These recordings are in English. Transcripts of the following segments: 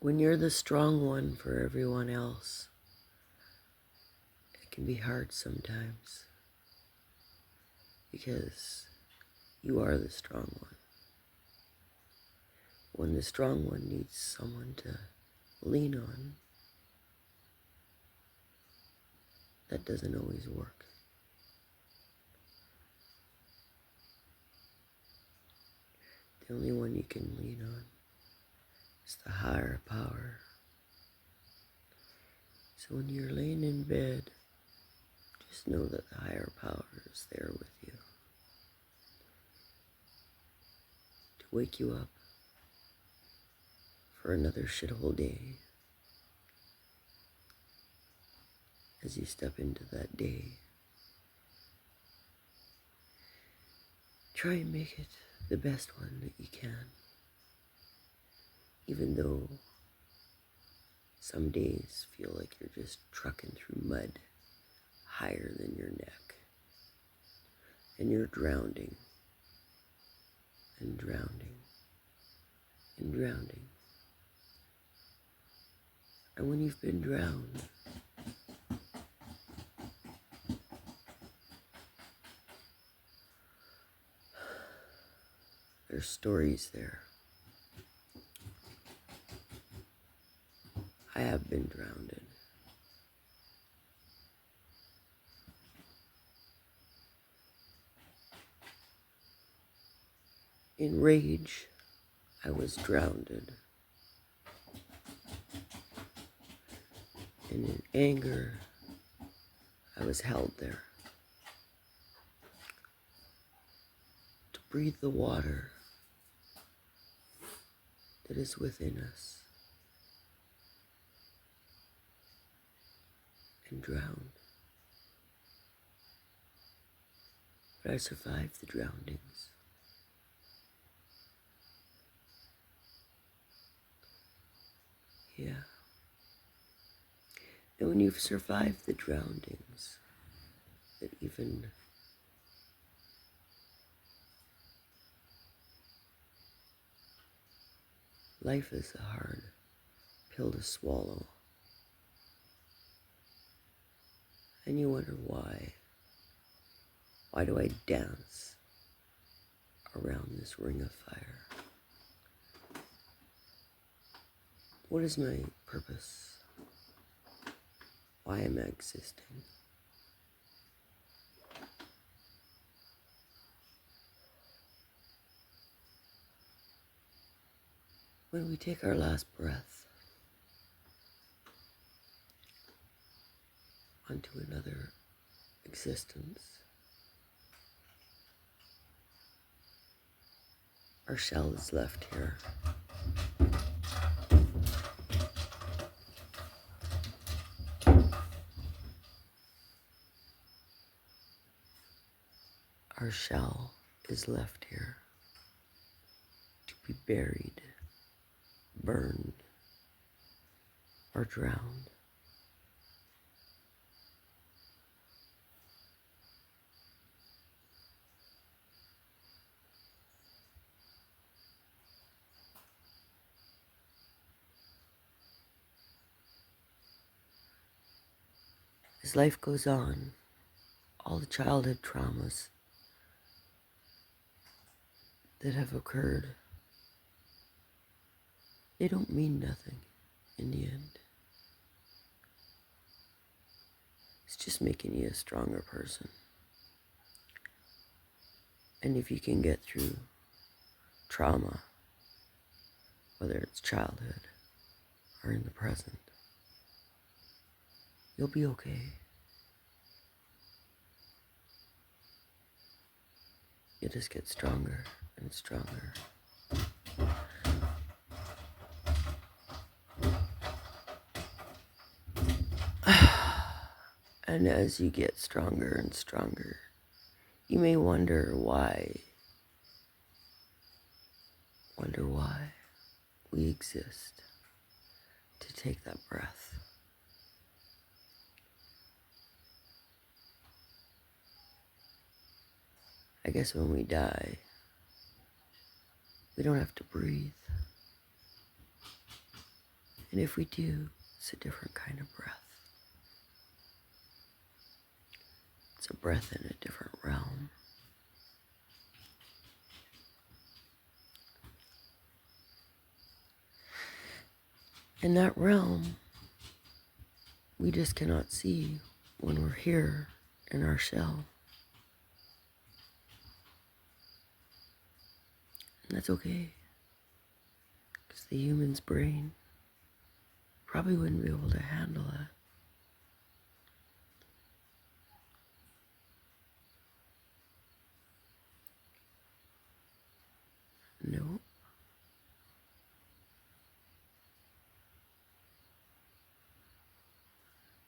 When you're the strong one for everyone else, it can be hard sometimes because you are the strong one. When the strong one needs someone to lean on, that doesn't always work. The only one you can lean on is the higher power. So when you're laying in bed, just know that the higher power is there with you to wake you up for another shithole day. As you step into that day, try and make it the best one that you can. Even though some days feel like you're just trucking through mud higher than your neck. And you're drowning and drowning and drowning. And when you've been drowned, there's stories there. I have been drowned. In rage, I was drowned. And in anger, I was held there. To breathe the water that is within us and drown. But I survived the drownings. Yeah. And when you've survived the drownings, that even life is a hard pill to swallow. And you wonder why. Why do I dance around this ring of fire? What is my purpose? Why am I existing? When we take our last breath onto another existence, our shell is left here. Our shell is left here to be buried, burned, or drowned. As life goes on, all the childhood traumas that have occurred, they don't mean nothing in the end. It's just making you a stronger person. And if you can get through trauma, whether it's childhood or in the present, you'll be okay. You just get stronger and stronger. And as you get stronger and stronger, you may wonder why we exist, to take that breath. I guess when we die, we don't have to breathe. And if we do, it's a different kind of breath. It's a breath in a different realm. In that realm, we just cannot see when we're here in our shell. And that's okay, because the human's brain probably wouldn't be able to handle that. No.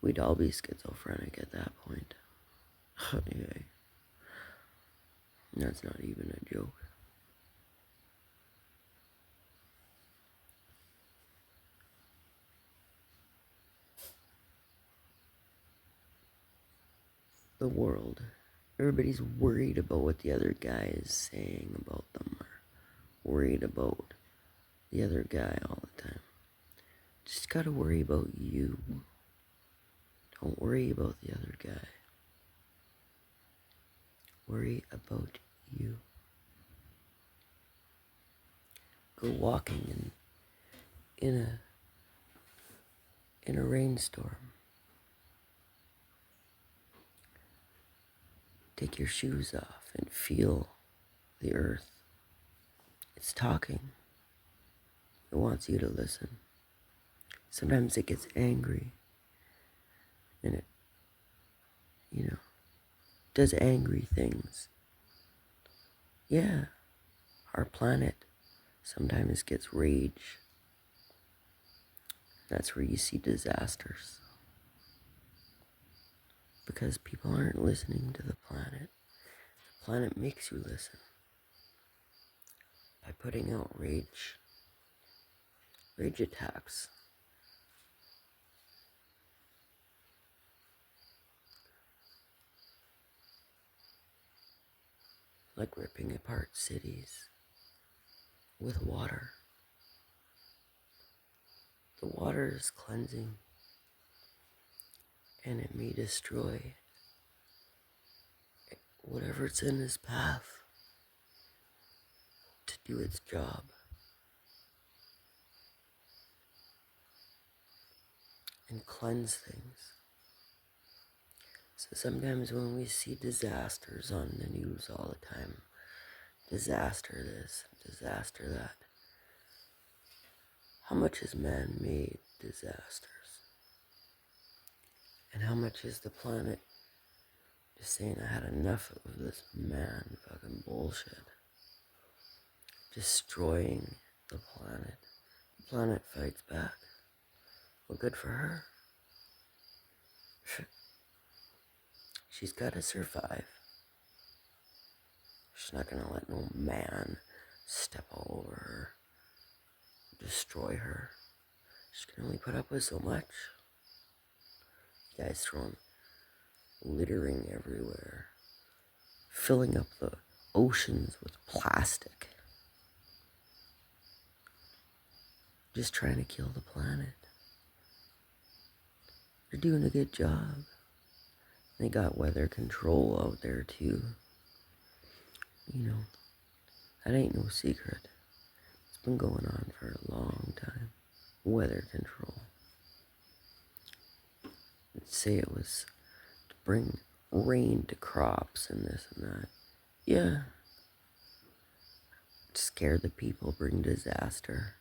We'd all be schizophrenic at that point. Yeah. That's not even a joke. The world. Everybody's worried about what the other guy is saying about them, or worried about the other guy all the time. Just gotta worry about you. Don't worry about the other guy. Worry about you. Go walking in a rainstorm. Take your shoes off and feel the earth. It's talking. It wants you to listen. Sometimes it gets angry. And it, does angry things. Yeah, our planet sometimes gets rage. That's where you see disasters. Because people aren't listening to the planet. The planet makes you listen. By putting out rage. Rage attacks. Like ripping apart cities with water. The water is cleansing, and it may destroy whatever's in its path to do its job. And cleanse things. So sometimes when we see disasters on the news all the time, disaster this, disaster that, how much is man-made disasters? And how much is the planet just saying, I had enough of this man fucking bullshit. Destroying the planet. The planet fights back. Well, good for her. She's gotta survive. She's not gonna let no man step all over her, destroy her. She can only put up with so much. You guys throwing littering everywhere, filling up the oceans with plastic, just trying to kill the planet. They're doing a good job. They got weather control out there too. That ain't no secret. It's been going on for a long time. Weather control. They'd say it was to bring rain to crops and this and that. Yeah. Scare the people, bring disaster.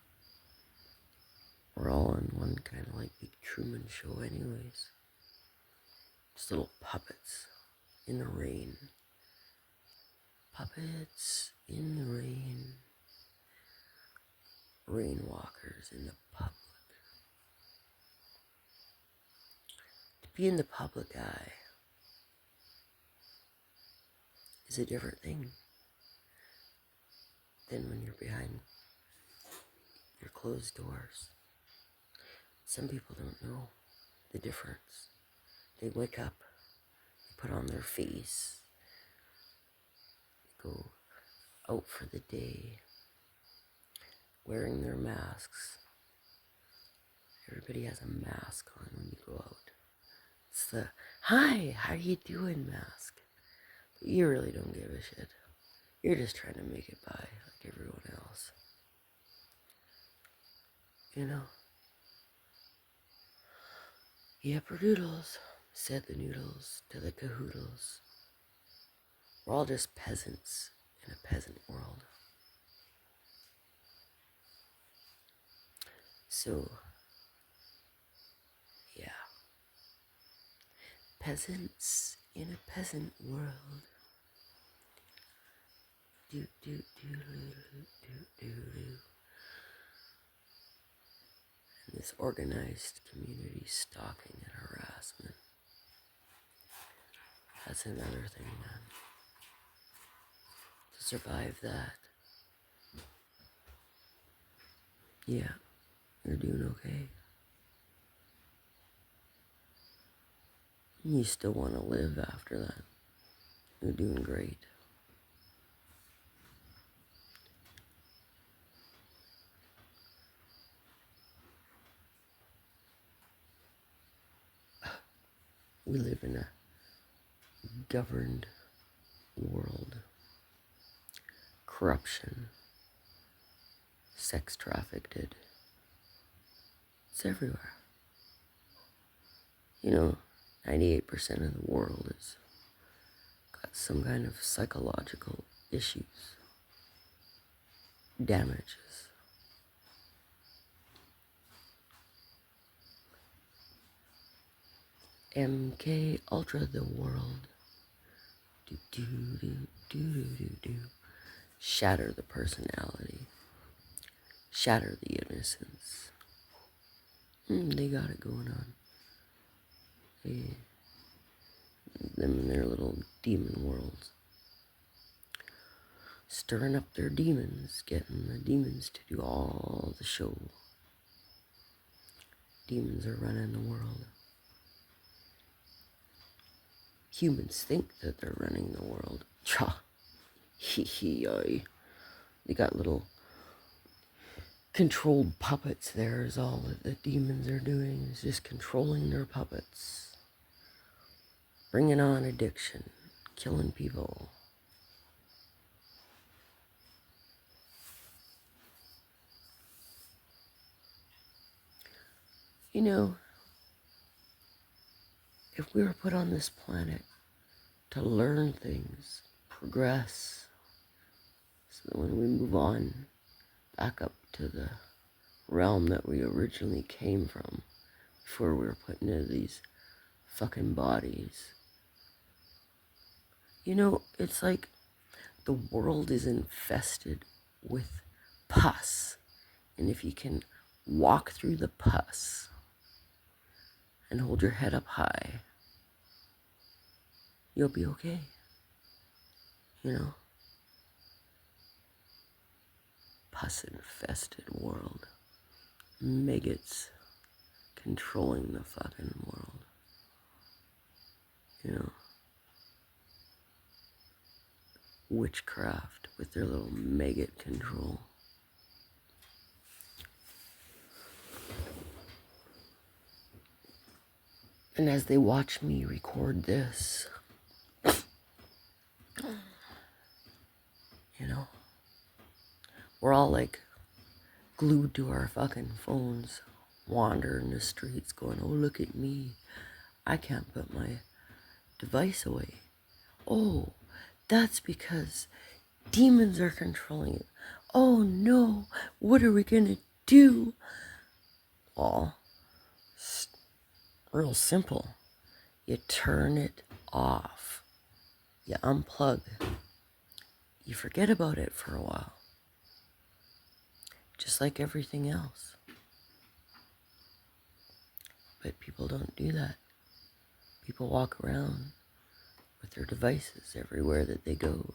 We're all in one kind of like big Truman Show anyways. Just little puppets in the rain. Puppets in the rain. Rainwalkers in the public. To be in the public eye is a different thing than when you're behind your closed doors. Some people don't know the difference. They wake up, they put on their face, they go out for the day, wearing their masks, Everybody has a mask on when you go out. It's the, hi, how you doing mask. But you really don't give a shit. You're just trying to make it by like everyone else. You know? Yipperdoodles, said the noodles to the cahoodles. We're all just peasants in a peasant world. So, yeah. Peasants in a peasant world. Do do do do do do do. And this organized community stalking and harassment. That's another thing, man. To survive that. Yeah, you're doing okay. You still want to live after that. You're doing great. We live in a governed world. Corruption, sex trafficked, it's everywhere. You know, 98% of the world has got some kind of psychological issues, damages. MK Ultra the world. Do do do do do do do. Shatter the personality. Shatter the innocence. They got it going on. Them in their little demon worlds. Stirring up their demons, getting the demons to do all the show. Demons are running the world. Humans think that they're running the world. Cha. Hee hee oy. They got little controlled puppets there is all that the demons are doing, is just controlling their puppets. Bringing on addiction, killing people. You know, if we were put on this planet to learn things, progress, so that when we move on back up to the realm that we originally came from, before we were put into these fucking bodies. You know, it's like the world is infested with pus. And if you can walk through the pus and hold your head up high, you'll be okay. You know? Pus infested world. Maggots controlling the fucking world. You know? Witchcraft with their little maggot control. And as they watch me record this, you know, we're all like glued to our fucking phones, wandering the streets going, oh, look at me. I can't put my device away. Oh, that's because demons are controlling it. Oh no, what are we gonna do? Well, it's real simple. You turn it off. You unplug. You forget about it for a while. Just like everything else. But people don't do that. People walk around with their devices everywhere that they go.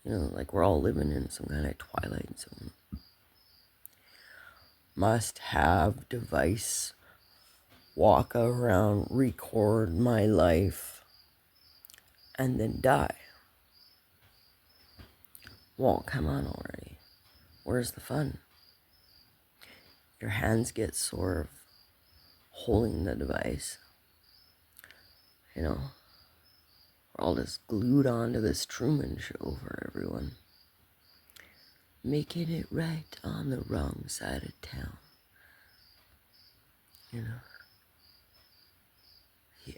You know, like we're all living in some kind of twilight zone. Must have device. Walk around, record my life, and then die. Well, come on already. Where's the fun? Your hands get sore of holding the device. You know, we're all just glued onto this Truman Show for everyone. Making it right on the wrong side of town. You know? Yeah.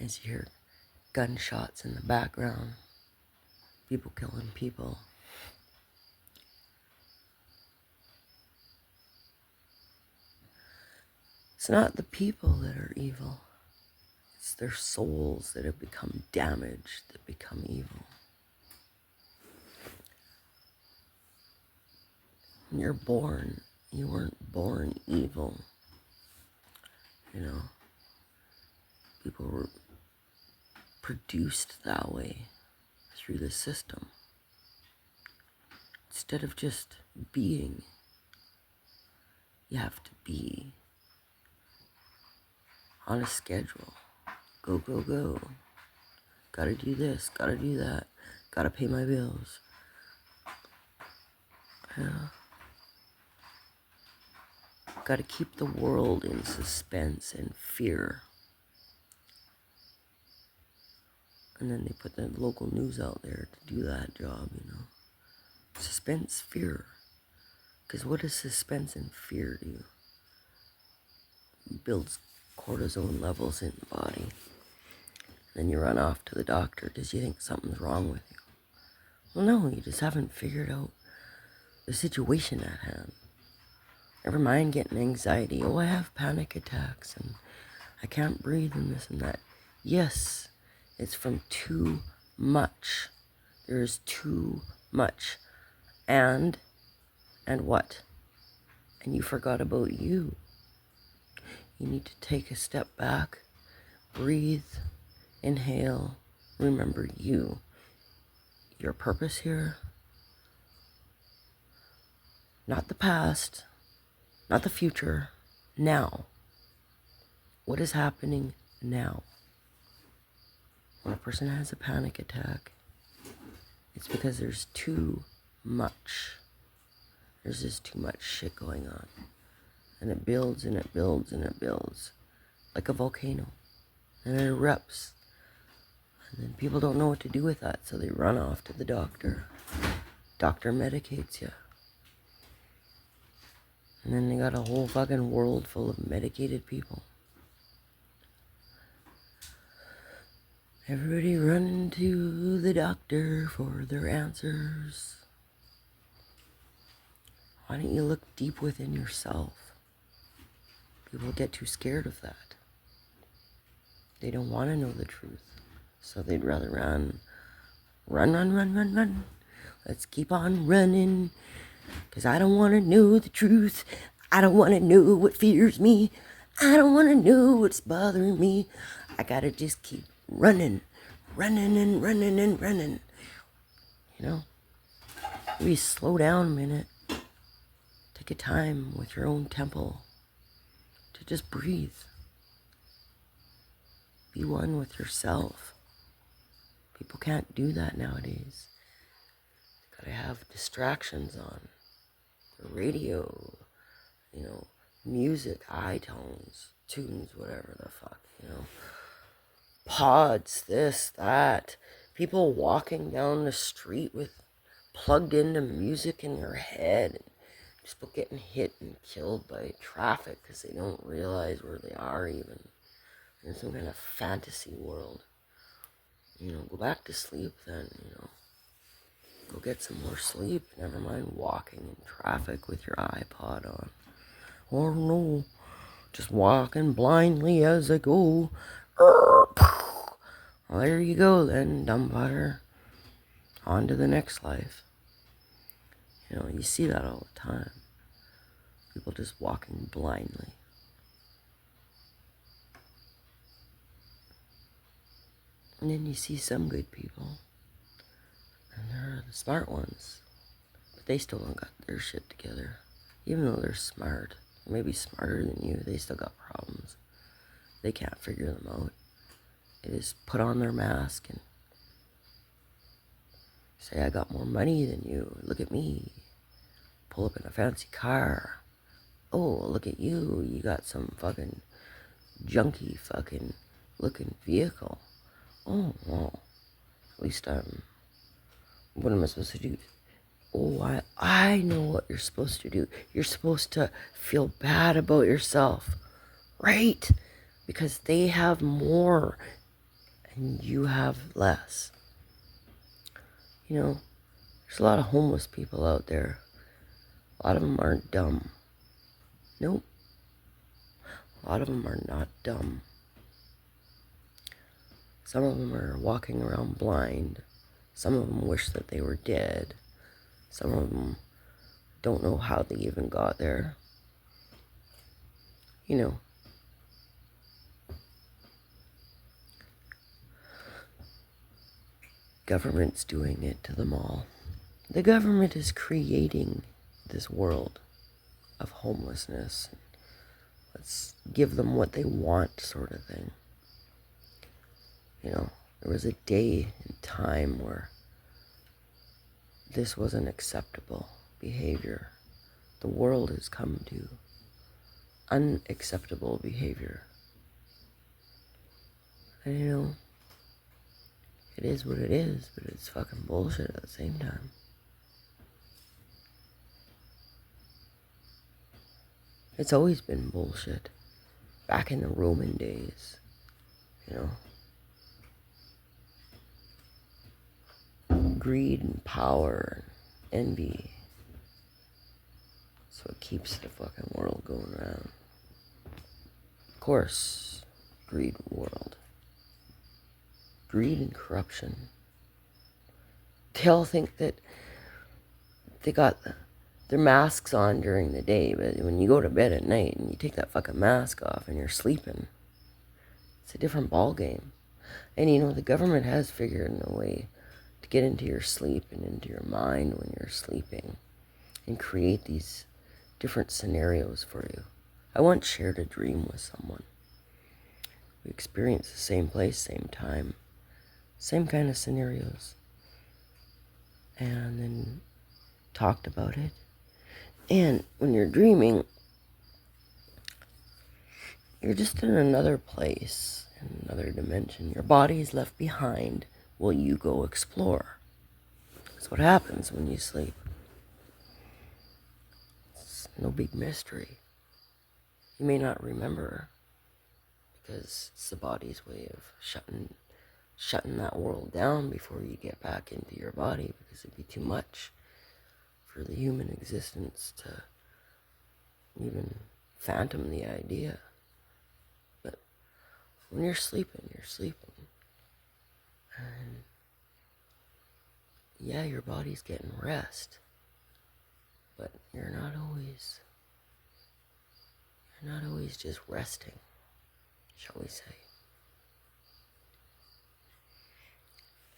As you hear gunshots in the background, people killing people. It's not the people that are evil. It's their souls that have become damaged, that become evil. When you're born, you weren't born evil. You know, people were produced that way through the system. Instead of just being, you have to be on a schedule. Go, go, go. Gotta do this, gotta do that. Gotta pay my bills. Yeah. Gotta keep the world in suspense and fear. And then they put the local news out there to do that job, you know. Suspense, fear. Because what does suspense and fear do? It builds cortisone levels in the body. Then you run off to the doctor because you think something's wrong with you. Well, no, you just haven't figured out the situation at hand. Never mind getting anxiety. Oh, I have panic attacks and I can't breathe and this and that. Yes, it's from too much. There's too much. And what? And you forgot about you. You need to take a step back, breathe, inhale, remember you. Your purpose here, not the past, not the future, now. What is happening now? When a person has a panic attack, it's because there's too much. There's just too much shit going on. And it builds and it builds and it builds. Like a volcano. And it erupts. And then people don't know what to do with that, so they run off to the doctor. Doctor medicates you. And then they got a whole fucking world full of medicated people. Everybody running to the doctor for their answers. Why don't you look deep within yourself? People get too scared of that. They don't want to know the truth. So they'd rather run. Run. Let's keep on running. Because I don't want to know the truth. I don't want to know what fears me. I don't want to know what's bothering me. I gotta just keep running. Running. You know? Maybe slow down a minute. Take a time with your own temple to just breathe. Be one with yourself. People can't do that nowadays. They gotta have distractions on. The radio, you know, music, iTunes, tunes, whatever the fuck, you know. Pods, this, that. People walking down the street with plugged into music in their head. And people getting hit and killed by traffic because they don't realize where they are even. In some kind of fantasy world. You know, go back to sleep then, you know. Go get some more sleep. Never mind walking in traffic with your iPod on. Or no, just walking blindly as I go. Well, there you go then, dumbfucker. On to the next life. You know, you see that all the time. People just walking blindly. And then you see some good people. And they're the smart ones. But they still don't got their shit together. Even though they're smart. Maybe smarter than you. They still got problems. They can't figure them out. They just put on their mask and Say I got more money than you. Look at me. Pull up in a fancy car. Oh, look at you. You got some fucking junky fucking looking vehicle. Oh, well, at least what am I supposed to do? Oh, I know what you're supposed to do. You're supposed to feel bad about yourself, right? Because they have more and you have less. You know, there's a lot of homeless people out there. A lot of them aren't dumb. Nope. A lot of them are not dumb. Some of them are walking around blind. Some of them wish that they were dead. Some of them don't know how they even got there. You know. Government's doing it to them all. The government is creating this world of homelessness. Let's give them what they want, sort of thing. You know, there was a day and time where this wasn't acceptable behavior. The world has come to unacceptable behavior. And you know, it is what it is, but it's fucking bullshit at the same time. It's always been bullshit. Back in the Roman days, you know. Greed and power and envy. That's what keeps the fucking world going around. Of course, greed world. Greed and corruption. They all think that they got their masks on during the day, but when you go to bed at night and you take that fucking mask off and you're sleeping, it's a different ball game. And you know, the government has figured a way to get into your sleep and into your mind when you're sleeping and create these different scenarios for you. I once shared a dream with someone. We experienced the same place, same time, same kind of scenarios, and then talked about it. And when you're dreaming, you're just in another place, in another dimension. Your body is left behind while you go explore. That's what happens when you sleep. It's no big mystery. You may not remember because it's the body's way of shutting that world down before you get back into your body, because it'd be too much for the human existence to even fathom the idea. But when you're sleeping, you're sleeping. And yeah, your body's getting rest, but you're not always just resting, shall we say.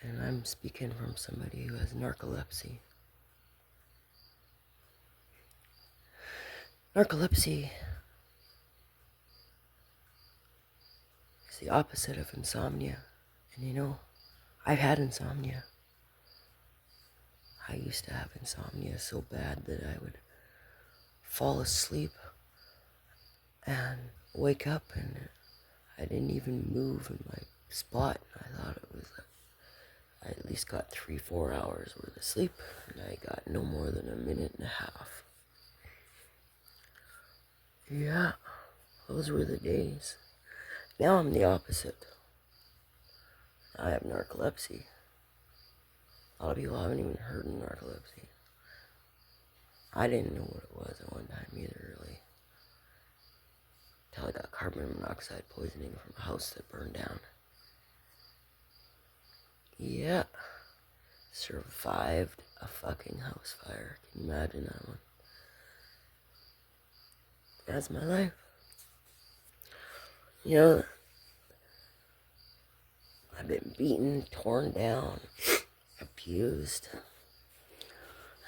And I'm speaking from somebody who has narcolepsy. Narcolepsy is the opposite of insomnia. And you know, I've had insomnia. I used to have insomnia so bad that I would fall asleep and wake up and I didn't even move in my spot. I thought it was I at least got 3-4 hours worth of sleep, and I got no more than a minute and a half. Yeah, those were the days. Now I'm the opposite. I have narcolepsy. A lot of people haven't even heard of narcolepsy. I didn't know what it was at one time either, really. Until I got carbon monoxide poisoning from a house that burned down. Yeah. Survived a fucking house fire. Can you imagine that one? That's my life. You know, I've been beaten, torn down, abused.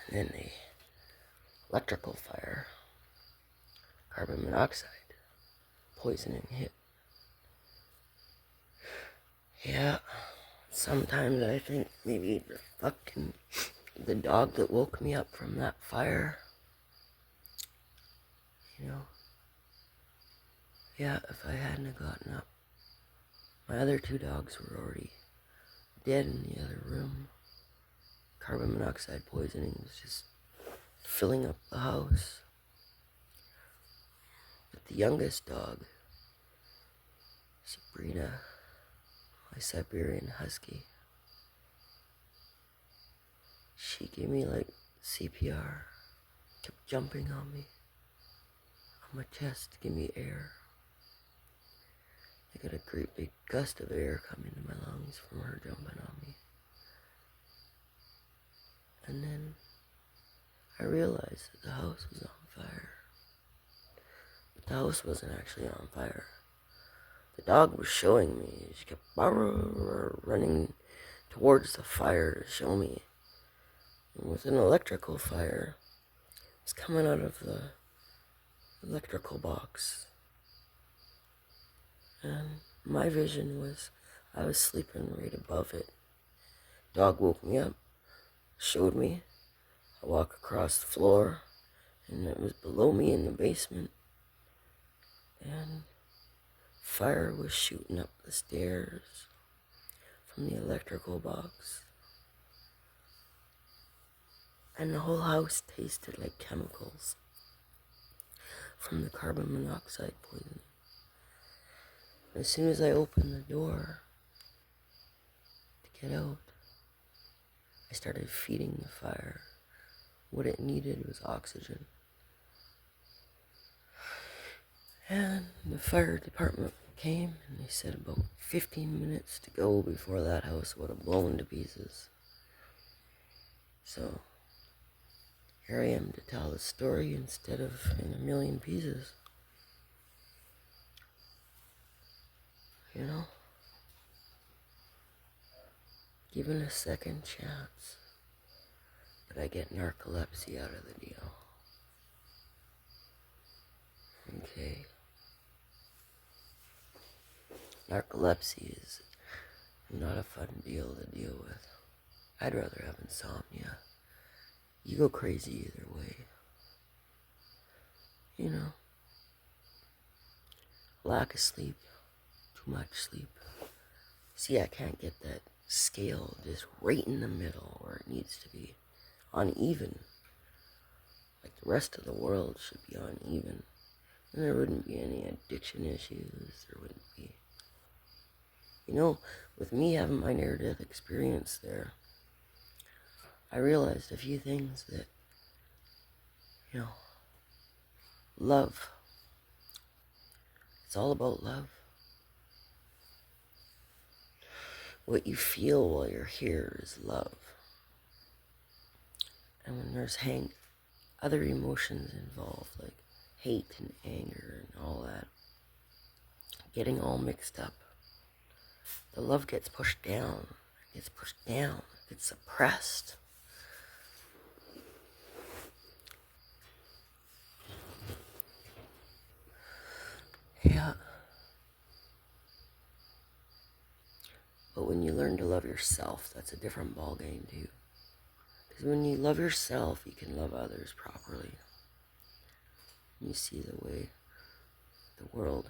And then the electrical fire, carbon monoxide, poisoning hit. Yeah, it's Sometimes I think maybe the dog that woke me up from that fire, you know, yeah, if I hadn't gotten up, my other two dogs were already dead in the other room. Carbon monoxide poisoning was just filling up the house. But the youngest dog, Sabrina, my Siberian Husky, she gave me like CPR, kept jumping on me, on my chest to give me air. I got a great big gust of air coming to my lungs from her jumping on me. And then I realized that the house was on fire. But the house wasn't actually on fire. The dog was showing me. She kept running towards the fire to show me. It was an electrical fire. It was coming out of the electrical box. And my vision was I was sleeping right above it. Dog woke me up, showed me. I walk across the floor, and it was below me in the basement. And fire was shooting up the stairs from the electrical box. And the whole house tasted like chemicals from the carbon monoxide poisoning. As soon as I opened the door to get out, I started feeding the fire. What it needed was oxygen. And the fire department came and they said about 15 minutes to go before that house would have blown to pieces. So here I am to tell the story instead of in a million pieces. You know? Given a second chance, but I get narcolepsy out of the deal. Okay. Narcolepsy is not a fun deal to deal with. I'd rather have insomnia. You go crazy either way. You know, lack of sleep, too much sleep. See, I can't get that scale just right in the middle where it needs to be. Uneven. Like the rest of the world should be uneven. And there wouldn't be any addiction issues. There wouldn't be. You know, with me having my near-death experience there, I realized a few things that, you know, love. It's all about love. What you feel while you're here is love. And when there's other emotions involved, like hate and anger and all that, getting all mixed up, the love gets pushed down, gets suppressed. Yeah. But when you learn to love yourself, that's a different ballgame too. Because when you love yourself, you can love others properly. You see the way the world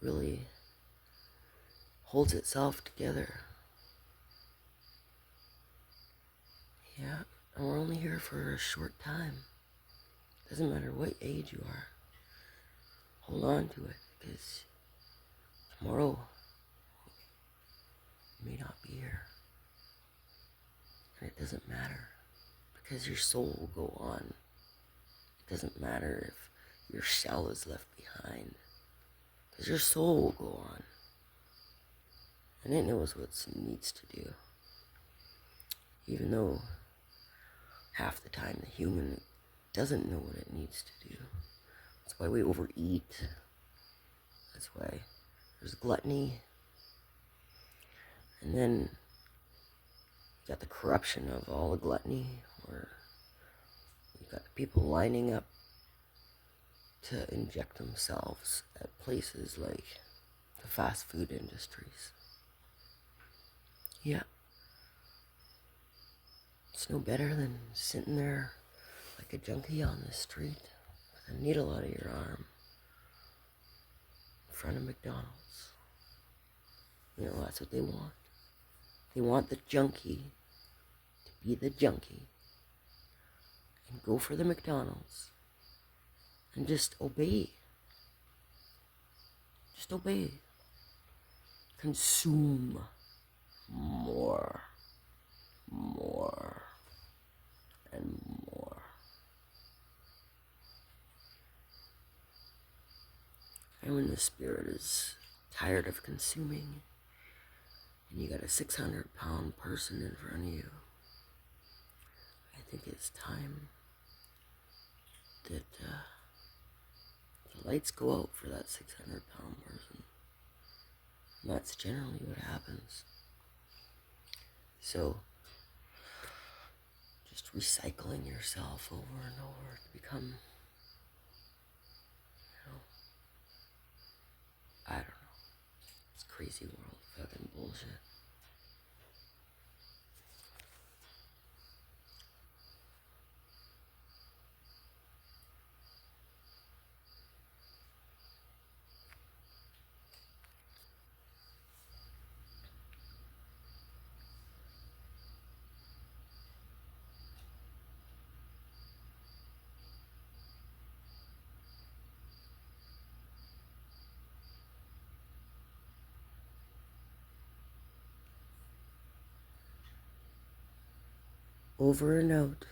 really holds itself together. Yeah, and we're only here for a short time. Doesn't matter what age you are. Hold on to it, because tomorrow you may not be here. And it doesn't matter, because your soul will go on. It doesn't matter if your shell is left behind, because your soul will go on. And it knows what it needs to do. Even though half the time the human doesn't know what it needs to do. That's why we overeat. That's why there's gluttony. And then you got the corruption of all the gluttony, where you got the people lining up to inject themselves at places like the fast food industries. Yeah. It's no better than sitting there like a junkie on the street with a needle out of your arm in front of McDonald's. You know, that's what they want. They want the junkie to be the junkie and go for the McDonald's and just obey. Just obey. Consume more, more, and more. And when the spirit is tired of consuming, and you got a 600-pound person in front of you, I think it's time that the lights go out for that 600-pound person. And that's generally what happens. So, just recycling yourself over and over to become, I don't know. It's crazy world fucking bullshit. Over and out.